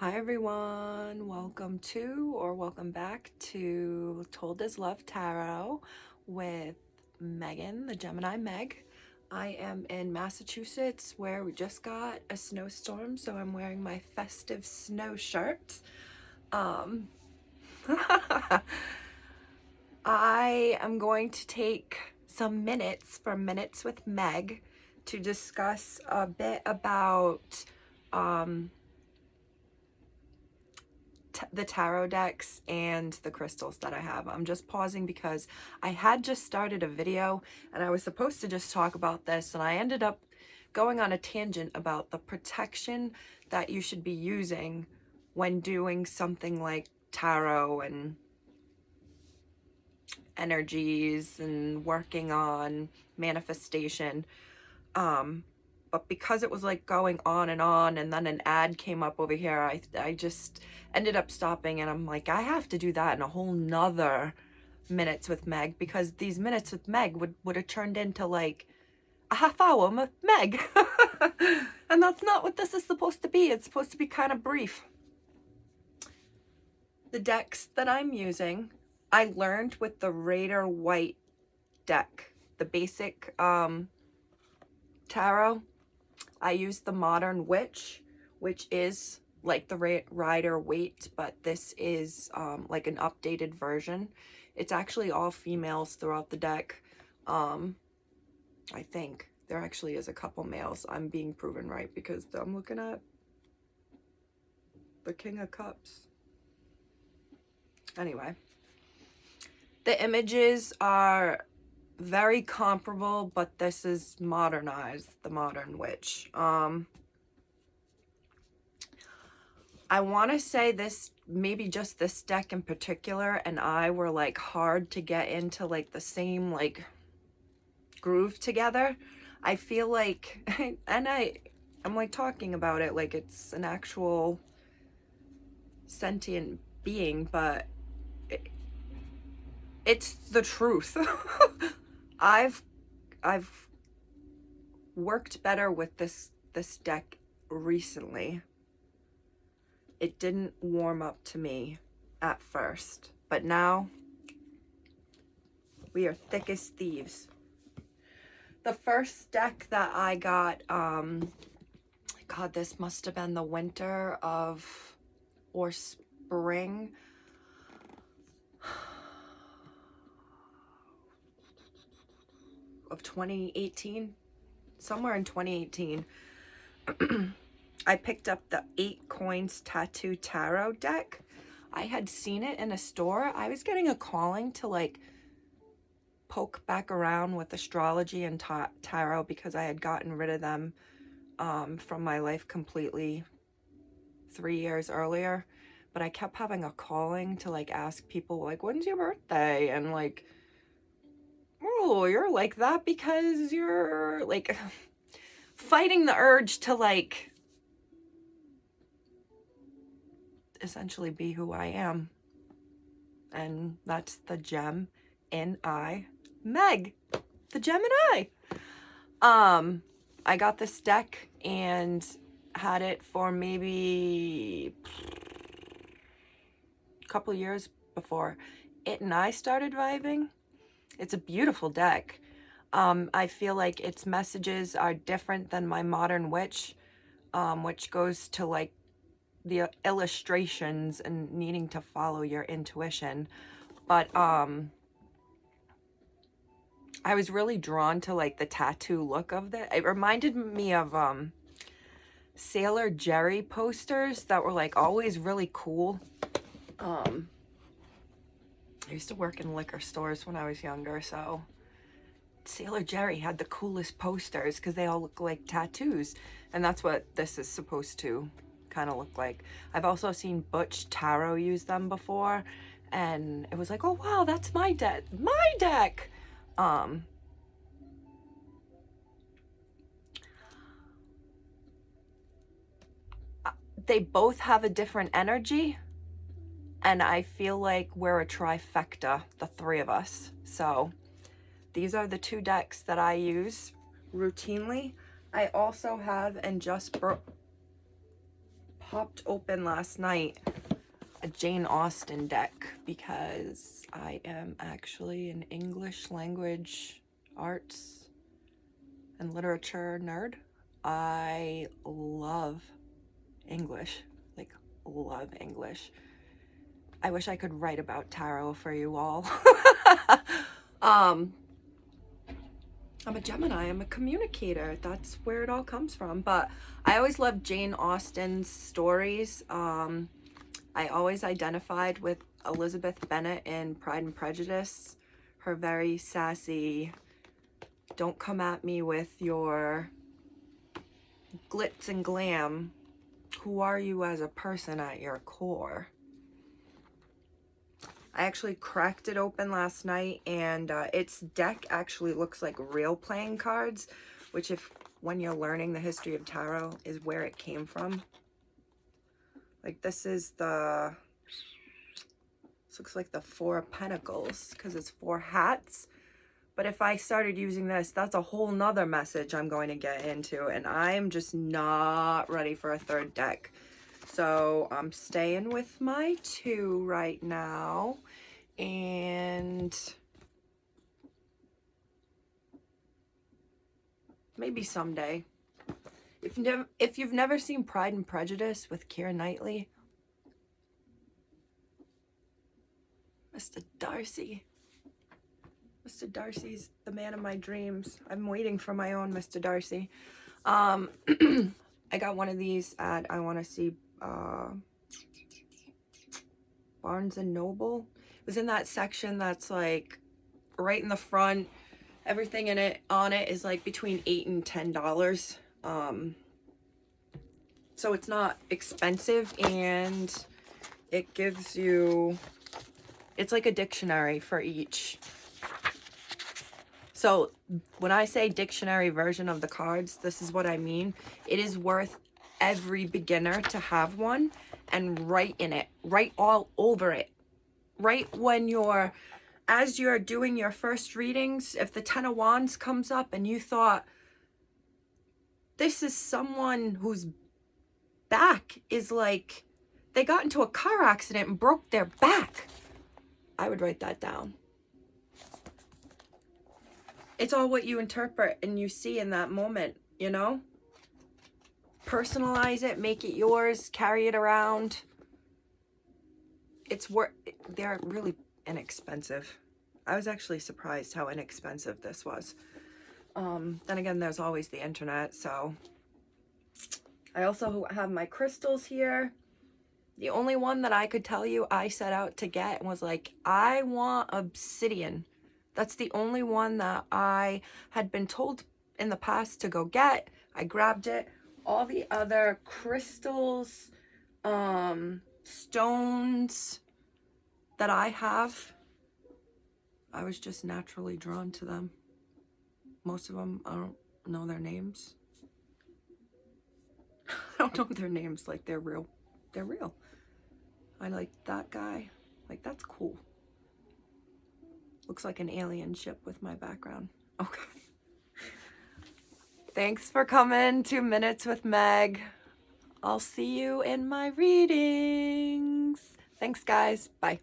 Hi everyone, welcome back to Told As Love Tarot with Megan, the Gemini Meg. I am in Massachusetts where we just got a snowstorm, so I'm wearing my festive snow shirt. I am going to take some minutes from Minutes with Meg to discuss a bit about the tarot decks and the crystals that I have. I'm just pausing because I had just started a video and I was supposed to just talk about this, and I ended up going on a tangent about the protection that you should be using when doing something like tarot and energies and working on manifestation. But because it was like going on and then an ad came up over here, I just ended up stopping, and I'm like, I have to do that in a whole nother Minutes with Meg, because these Minutes with Meg would have turned into like a half hour with Meg. And that's not what this is supposed to be. It's supposed to be kind of brief. The decks that I'm using, I learned with the Raider White deck, the basic tarot. I use the Modern Witch, which is like the Rider Waite, but this is like an updated version. It's actually all females throughout the deck. I think there actually is a couple males. I'm being proven right because I'm looking at the King of Cups. Anyway, the images are very comparable, but this is modernized, the Modern Witch. I want to say this, maybe just this deck in particular, and I were like hard to get into like the same like groove together. I feel like, and I'm like talking about it like it's an actual sentient being, but it's the truth. I've worked better with this deck recently. It didn't warm up to me at first, but now we are thick as thieves. The first deck that I got, God, this must have been the winter of, or spring of 2018, somewhere in 2018. I picked up the 8 Coins Tattoo Tarot deck. I had seen it in a store. I was getting a calling to like poke back around with astrology and tarot because I had gotten rid of them from my life completely 3 years earlier. But I kept having a calling to like ask people like, when's your birthday? And like, oh, you're like that because you're like fighting the urge to like essentially be who I am. And that's the Gem in I, Meg, the Gemini. I got this deck and had it for maybe a couple years before it and I started vibing. It's a beautiful deck. I feel like its messages are different than my Modern Witch, which goes to like the illustrations and needing to follow your intuition. But I was really drawn to like the tattoo look of that. It reminded me of Sailor Jerry posters that were like always really cool. I used to work in liquor stores when I was younger, so Sailor Jerry had the coolest posters because they all look like tattoos, and that's what this is supposed to kind of look like. I've also seen Butch Tarot use them before, and it was like, oh wow, that's my deck. They both have a different energy, and I feel like we're a trifecta, the three of us. So these are the 2 decks that I use routinely. I also have, and just popped open last night a Jane Austen deck because I am actually an English language arts and literature nerd. I love English, like love English. I wish I could write about tarot for you all. I'm a Gemini, I'm a communicator. That's where it all comes from. But I always loved Jane Austen's stories. I always identified with Elizabeth Bennet in Pride and Prejudice. Her very sassy, don't come at me with your glitz and glam. Who are you as a person at your core? I actually cracked it open last night, and its deck actually looks like real playing cards, which when you're learning the history of tarot is where it came from. Like this looks like the Four of Pentacles because it's 4 hats. But if I started using this, that's a whole nother message I'm going to get into, and I'm just not ready for a third deck. So I'm staying with my 2 right now, and maybe someday. If you've never seen Pride and Prejudice with Keira Knightley, Mr. Darcy. Mr. Darcy's the man of my dreams. I'm waiting for my own Mr. Darcy. I got one of these at, I want to see, Barnes and Noble. It was in that section that's like right in the front. Everything on it is like between $8 and $10. So it's not expensive, and it gives you, it's like a dictionary for each. So when I say dictionary version of the cards, this is what I mean. It is worth every beginner to have one and write in it, write all over it. Right when as you're doing your first readings, if the 10 of Wands comes up and you thought, this is someone whose back is like, they got into a car accident and broke their back, I would write that down. It's all what you interpret and you see in that moment, you know? Personalize it, make it yours, carry it around. They're really inexpensive. I was actually surprised how inexpensive this was. Then again, there's always the internet, so. I also have my crystals here. The only one that I could tell you I set out to get was like, I want obsidian. That's the only one that I had been told in the past to go get. I grabbed it. All the other crystals, stones that I have, I was just naturally drawn to them. Most of them, I don't know their names. I don't know their names like they're real. They're real. I like that guy. Like, that's cool. Looks like an alien ship with my background. Okay. Thanks for coming to Minutes with Meg. I'll see you in my readings. Thanks, guys. Bye.